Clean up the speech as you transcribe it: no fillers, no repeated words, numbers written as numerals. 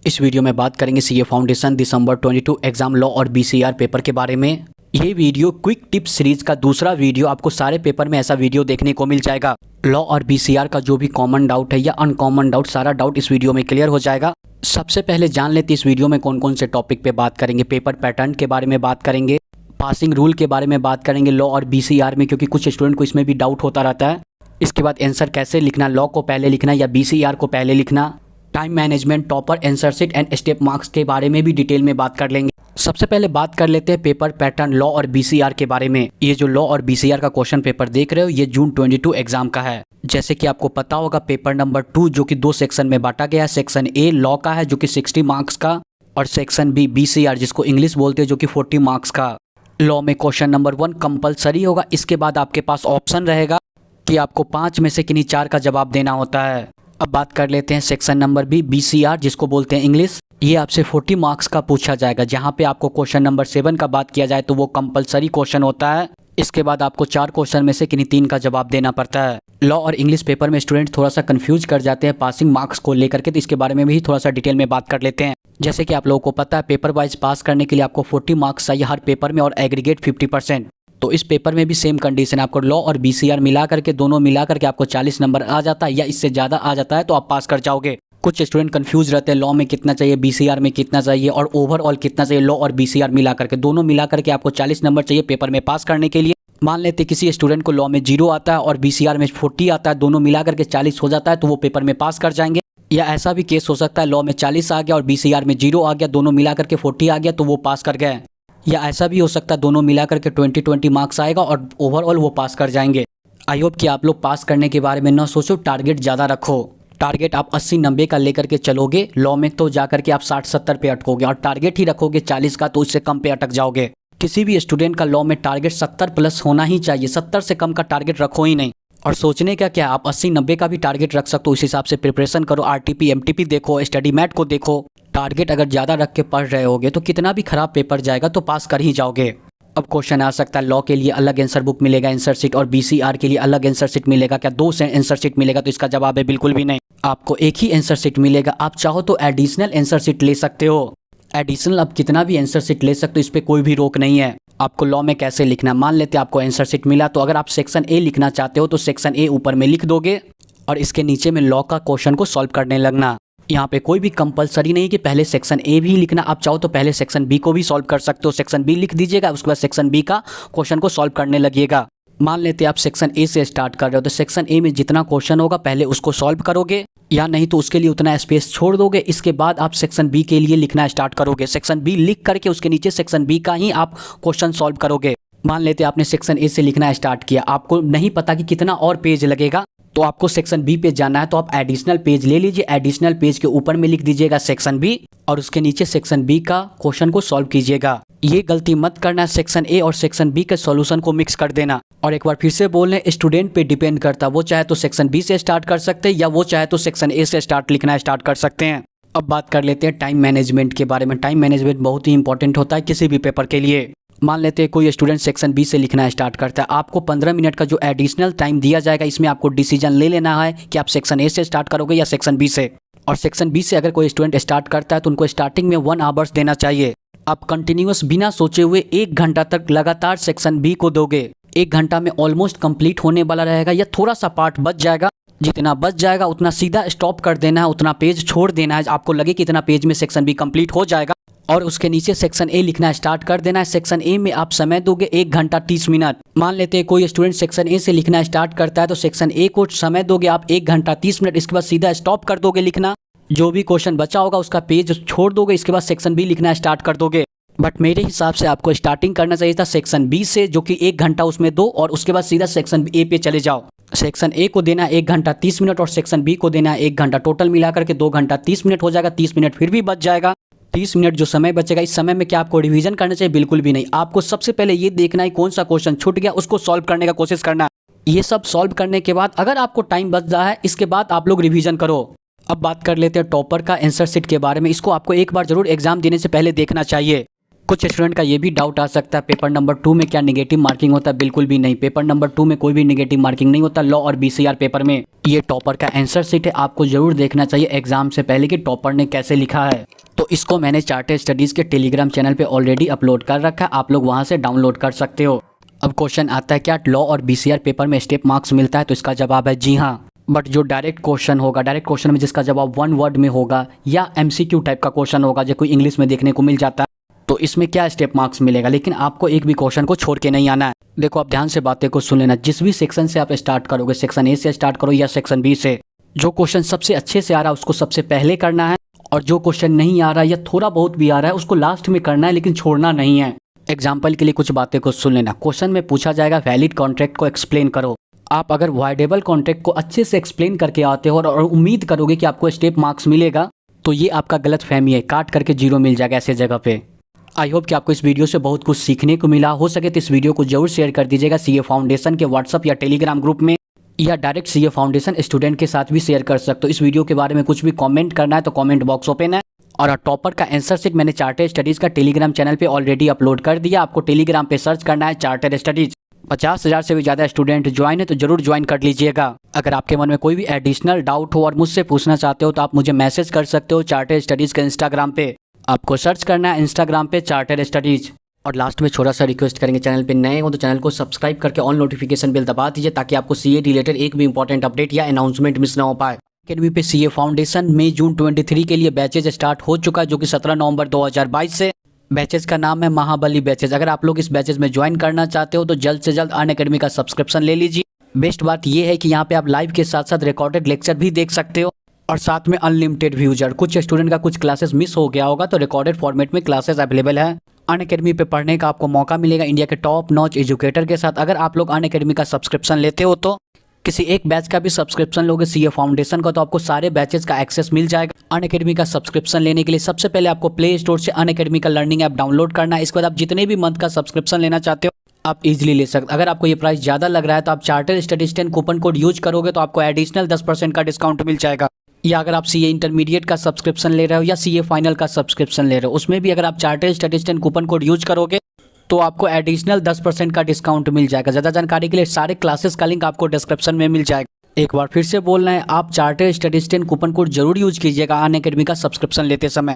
इस वीडियो में बात करेंगे सीए फाउंडेशन दिसंबर 22 एग्जाम लॉ और बीसीआर पेपर के बारे में। ये वीडियो क्विक टिप्स सीरीज का दूसरा वीडियो, आपको सारे पेपर में ऐसा वीडियो देखने को मिल जाएगा। लॉ और बीसीआर का जो भी कॉमन डाउट है या अनकॉमन डाउट, सारा डाउट इस वीडियो में क्लियर हो जाएगा। सबसे पहले जान लेते इस वीडियो में कौन कौन से टॉपिक पे बात करेंगे। पेपर पैटर्न के बारे में बात करेंगे, पासिंग रूल के बारे में बात करेंगे लॉ और बीसीआर में, क्योंकि कुछ स्टूडेंट को इसमें भी डाउट होता रहता है। इसके बाद आंसर कैसे लिखना, लॉ को पहले लिखना या बीसीआर को पहले लिखना, time management, topper, answer sheet and step marks के बारे में भी डिटेल में बात कर लेंगे। सबसे पहले बात कर लेते हैं पेपर पैटर्न लॉ और बीसीआर के बारे में। ये जो लॉ और बीसीआर का क्वेश्चन पेपर देख रहे हो, ये जून 22 एग्जाम का है। जैसे कि आपको पता होगा, पेपर नंबर 2 जो कि 2 सेक्शन में बांटा गया है। सेक्शन ए लॉ का है जो कि 60 मार्क्स का, और सेक्शन बी बीसीआर जिसको इंग्लिश बोलते हैं जो कि 40 मार्क्स का। लॉ में क्वेश्चन नंबर 1 कंपलसरी होगा। इसके बाद आपके पास ऑप्शन रहेगा कि आपको 5 में से किन्हीं 4 का जवाब देना होता है। अब बात कर लेते हैं सेक्शन नंबर बी बीसीआर जिसको बोलते हैं इंग्लिश। ये आपसे 40 मार्क्स का पूछा जाएगा, जहां पे आपको क्वेश्चन नंबर 7 का बात किया जाए तो वो कंपलसरी क्वेश्चन होता है। इसके बाद आपको 4 क्वेश्चन में से किन्हीं 3 का जवाब देना पड़ता है। लॉ और इंग्लिश पेपर में स्टूडेंट थोड़ा सा कंफ्यूज कर जाते हैं पासिंग मार्क्स को लेकर के, तो इसके बारे में भी थोड़ा सा डिटेल में बात कर लेते हैं। जैसे कि आप लोगों को पता है, पेपर वाइज पास करने के लिए आपको 40 मार्क्स चाहिए हर पेपर में, और एग्रीगेट 50%। तो इस पेपर में भी सेम कंडीशन है। आपको लॉ और बीसीआर मिला करके, दोनों मिला करके आपको 40 नंबर आ जाता है, या इससे ज़्यादा आ जाता है तो आप पास कर जाओगे। कुछ स्टूडेंट कंफ्यूज रहते हैं, लॉ में कितना चाहिए, बीसीआर में कितना चाहिए, और ओवरऑल कितना चाहिए लॉ और बीसीआर मिला करके। दोनों मिला करके आपको 40 नंबर चाहिए पेपर में पास करने के लिए। मान लेते किसी स्टूडेंट को लॉ में 0 आता है और बीसीआर में 40 आता है, दोनों मिला करके 40 हो जाता है, तो वो पेपर में पास कर जाएंगे। या ऐसा भी केस हो सकता है, लॉ में 40 आ गया और बीसीआर में 0 आ गया, दोनों मिला करके 40 आ गया, तो वो पास कर गए। या ऐसा भी हो सकता है, दोनों मिला करके 20 मार्क्स आएगा और ओवरऑल वो पास कर जाएंगे। आई होप कि आप लोग पास करने के बारे में ना सोचो, टारगेट ज़्यादा रखो। टारगेट आप 80-90 का लेकर के चलोगे, लॉ में तो जाकर के आप 60-70 पे अटकोगे, और टारगेट ही रखोगे 40 का तो उससे कम पे अटक जाओगे। किसी भी स्टूडेंट का लॉ में टारगेट 70 प्लस होना ही चाहिए, 70 से कम का टारगेट रखो ही नहीं। और सोचने का क्या, आप 80-90 का भी टारगेट रख सकते हो। उस हिसाब से प्रिपरेशन करो, आरटीपी एमटीपी देखो, स्टडी मैट को देखो। टारगेट अगर ज़्यादा रख के पढ़ रहे होगे तो कितना भी खराब पेपर जाएगा तो पास कर ही जाओगे। अब क्वेश्चन आ सकता है, लॉ के लिए अलग आंसर बुक मिलेगा, आंसर शीट, और बीसीआर के लिए अलग आंसर शीट मिलेगा क्या? 2 आंसर शीट मिलेगा? तो इसका जवाब है बिल्कुल भी नहीं। आपको एक ही आंसर शीट मिलेगा। आप चाहो तो एडिशनल आंसर शीट ले सकते हो। एडिशनल आप कितना भी आंसर शीट ले सकते हो, इस पर कोई भी रोक नहीं है। आपको लॉ में कैसे लिखना, मान लेते आपको आंसर शीट मिला, तो अगर आप सेक्शन ए लिखना चाहते हो तो सेक्शन ए ऊपर में लिख दोगे, और इसके नीचे में लॉ का क्वेश्चन को सॉल्व करने लगना। यहाँ पे कोई भी कंपलसरी नहीं कि पहले सेक्शन ए भी लिखना। आप चाहो तो पहले सेक्शन बी को भी सॉल्व कर सकते हो। सेक्शन बी लिख दीजिएगा, उसके बाद सेक्शन बी का क्वेश्चन को सॉल्व करने लगिएगा। मान लेते आप सेक्शन ए से स्टार्ट कर रहे हो, तो सेक्शन ए में जितना क्वेश्चन होगा पहले उसको सॉल्व करोगे, या नहीं तो उसके लिए उतना स्पेस छोड़ दोगे। इसके बाद आप सेक्शन बी के लिए लिखना स्टार्ट करोगे। सेक्शन बी लिख करके उसके नीचे सेक्शन बी का ही आप क्वेश्चन सॉल्व करोगे। मान लेते आपने सेक्शन ए से लिखना स्टार्ट किया, आपको नहीं पता कि कितना और पेज लगेगा, तो आपको सेक्शन बी पे जाना है, तो आप एडिशनल पेज ले लीजिए। एडिशनल पेज के ऊपर में लिख दीजिएगा सेक्शन बी, और उसके नीचे सेक्शन बी का क्वेश्चन को सॉल्व कीजिएगा। ये गलती मत करना, सेक्शन ए और सेक्शन बी के सॉल्यूशन को मिक्स कर देना। और एक बार फिर से बोल रहे हैं, स्टूडेंट पे डिपेंड करता है, वो चाहे तो सेक्शन बी से स्टार्ट कर सकते हैं, या वो चाहे तो सेक्शन ए से लिखना स्टार्ट कर सकते हैं। अब बात कर लेते हैं टाइम मैनेजमेंट के बारे में। टाइम मैनेजमेंट बहुत ही इंपॉर्टेंट होता है किसी भी पेपर के लिए। मान लेते हैं कोई स्टूडेंट सेक्शन बी से लिखना स्टार्ट करता है, आपको 15 मिनट का जो एडिशनल टाइम दिया जाएगा, इसमें आपको डिसीजन ले लेना है कि आप सेक्शन ए से स्टार्ट करोगे या सेक्शन बी से। और सेक्शन बी से अगर कोई स्टूडेंट स्टार्ट करता है तो उनको स्टार्टिंग में 1 आवर्स देना चाहिए। आप कंटिन्यूअस बिना सोचे हुए 1 घंटा तक लगातार सेक्शन बी को दोगे। 1 घंटा में ऑलमोस्ट कंप्लीट होने वाला रहेगा, या थोड़ा सा पार्ट बच जाएगा। जितना बच जाएगा उतना सीधा स्टॉप कर देना है, उतना पेज छोड़ देना है। आपको लगे कि इतना पेज में सेक्शन बी कंप्लीट हो जाएगा, और उसके नीचे सेक्शन ए लिखना स्टार्ट कर देना है। सेक्शन ए में आप समय दोगे 1 घंटा 30 मिनट। मान लेते हैं कोई स्टूडेंट सेक्शन ए से लिखना स्टार्ट करता है, तो सेक्शन ए को समय दोगे आप 1 घंटा 30 मिनट। इसके बाद सीधा स्टॉप कर दोगे लिखना, जो भी क्वेश्चन बचा होगा उसका पेज छोड़ दोगे, इसके बाद सेक्शन बी लिखना स्टार्ट कर दोगे। बट मेरे हिसाब से आपको स्टार्टिंग करना चाहिए था सेक्शन बी से, जो कि 1 घंटा उसमें दो, और उसके बाद सीधा सेक्शन ए पे चले जाओ। सेक्शन ए को देना 1 घंटा 30 मिनट, और सेक्शन बी को देना 1 घंटा। टोटल मिलाकर के 2 घंटा 30 मिनट हो जाएगा। 30 मिनट फिर भी बच जाएगा। 30 मिनट जो समय बचेगा, इस समय में क्या आपको रिवीजन करना चाहिए? बिल्कुल भी नहीं। आपको सबसे पहले ये देखना है कौन सा क्वेश्चन छूट गया, उसको सॉल्व करने का कोशिश करना। ये सब सॉल्व करने के बाद अगर आपको टाइम बच रहा है, इसके बाद आप लोग रिवीजन करो। अब बात कर लेते हैं टॉपर का आंसर शीट के बारे में। इसको आपको एक बार जरूर एग्जाम देने से पहले देखना चाहिए। कुछ स्टूडेंट का ये भी डाउट आ सकता है पेपर नंबर 2 में क्या नेगेटिव मार्किंग होता है। बिल्कुल भी नहीं, पेपर नंबर 2 में कोई भी नेगेटिव मार्किंग नहीं होता। लॉ और बीसीआर पेपर में ये टॉपर का आंसर शीट है, आपको जरूर देखना चाहिए एग्जाम से पहले कि टॉपर ने कैसे लिखा है। तो इसको मैंने चार्टर्ड स्टडीज के टेलीग्राम चैनल पे ऑलरेडी अपलोड कर रखा है, आप लोग वहां से डाउनलोड कर सकते हो। अब क्वेश्चन आता है क्या लॉ और बीसीआर पेपर में स्टेप मार्क्स मिलता है, तो इसका जवाब है जी हाँ। बट जो डायरेक्ट क्वेश्चन होगा, डायरेक्ट क्वेश्चन में जिसका जवाब 1 वर्ड में होगा या एमसीक्यू टाइप का क्वेश्चन होगा जो कोई इंग्लिश में देखने को मिल जाता है, तो इसमें क्या स्टेप मार्क्स मिलेगा। लेकिन आपको एक भी क्वेश्चन को छोड़ के नहीं आना है। देखो आप ध्यान से बातें को सुन लेना, जिस भी सेक्शन से आप स्टार्ट करोगे, सेक्शन ए से स्टार्ट करो या सेक्शन बी से, जो क्वेश्चन सबसे अच्छे से आ रहा है उसको सबसे पहले करना है, और जो क्वेश्चन नहीं आ रहा या थोड़ा बहुत भी आ रहा है उसको लास्ट में करना है, लेकिन छोड़ना नहीं है। एग्जाम्पल के लिए कुछ बातें को सुन लेना। क्वेश्चन में पूछा जाएगा वैलिड कॉन्ट्रैक्ट को एक्सप्लेन करो। आप अगर वॉइडेबल कॉन्ट्रैक्ट को अच्छे से एक्सप्लेन करके आते हो और उम्मीद करोगे कि आपको स्टेप मार्क्स मिलेगा, तो ये आपका गलत फहमी है, काट करके 0 मिल जाएगा ऐसे जगह पे। आई होप कि आपको इस वीडियो से बहुत कुछ सीखने को मिला। हो सके तो इस वीडियो को जरूर शेयर कर दीजिएगा सीए फाउंडेशन के व्हाट्सअप या टेलीग्राम ग्रुप में, या डायरेक्ट सीए फाउंडेशन स्टूडेंट के साथ भी शेयर कर सकते हो। इस वीडियो के बारे में कुछ भी कमेंट करना है तो कमेंट बॉक्स ओपन है। और टॉपर का आंसर शीट मैंने चार्टर्ड स्टडीज का टेलीग्राम चैनल पे ऑलरेडी अपलोड कर दिया। आपको टेलीग्राम पे सर्च करना है चार्टर्ड स्टडीज। 50,000 से भी ज़्यादा स्टूडेंट ज्वाइन है, तो जरूर ज्वाइन कर लीजिएगा। अगर आपके मन में कोई भी एडिशनल डाउट हो और मुझसे पूछना चाहते हो तो आप मुझे मैसेज कर सकते हो चार्टर्ड स्टडीज के इंस्टाग्राम पे। आपको सर्च करना है इंस्टाग्राम पे चार्टर्ड स्टडीज। और लास्ट में छोटा सा रिक्वेस्ट करेंगे, चैनल पे नए हो तो चैनल को सब्सक्राइब करके ऑल नोटिफिकेशन बेल दबा दीजिए, ताकि आपको सीए रिलेटेड एक भी इंपॉर्टेंट अपडेट या अनाउंसमेंट मिस ना हो पाए। अकेडमी पे सीए फाउंडेशन मई जून 23 के लिए बैचेज स्टार्ट हो चुका है, जो कि 17 नवंबर 2022 से। बैचेज का नाम है महाबली बैचेज। अगर आप लोग इस बैचेज में ज्वाइन करना चाहते हो तो जल्द से जल्द अनअकैडमी का सब्सक्रिप्शन ले लीजिए। बेस्ट बात यह है कि यहाँ पे आप लाइव के साथ साथ रिकॉर्डेड लेक्चर भी देख सकते हो, और साथ में अनलिमिटेड व्यूजर। कुछ स्टूडेंट का कुछ क्लासेस मिस हो गया होगा तो रिकॉर्डेड फॉर्मेट में क्लासेस अवेलेबल है। अनअकैडमी पे पढ़ने का आपको मौका मिलेगा इंडिया के टॉप नॉच एजुकेटर के साथ। अगर आप लोग अनअकैडमी का सब्सक्रिप्शन लेते हो तो किसी एक बैच का भी सब्सक्रिप्शन लोगे सीए फाउंडेशन का, तो आपको सारे बैचेस का एक्सेस मिल जाएगा। अनअकैडमी का सब्सक्रिप्शन लेने के लिए सबसे पहले आपको प्ले स्टोर से अनअकैडमी का लर्निंग ऐप डाउनलोड करना है। इसके बाद आप जितने भी मंथ का सब्सक्रिप्शन लेना चाहते हो आप इजीली ले सकते। अगर आपको ये प्राइस ज़्यादा लग रहा है तो आप chartered studies 10 coupon code use करोगे तो आपको एडिशनल 10% का डिस्काउंट मिल जाएगा। या अगर आप सीए इंटरमीडिएट का सब्सक्रिप्शन ले रहे हो या सीए फाइनल का सब्सक्रिप्शन ले रहे हो, उसमें भी अगर आप chartered studies 10 coupon code use करोगे तो आपको एडिशनल 10% का डिस्काउंट मिल जाएगा। ज़्यादा जानकारी के लिए सारे क्लासेस का लिंक आपको डिस्क्रिप्शन में मिल जाएगा। एक बार फिर से बोलना है, आप चार्टर्ड स्टडीज 10 कूपन कोड जरूर यूज कीजिएगा अनअकैडमी का सब्सक्रिप्शन लेते समय।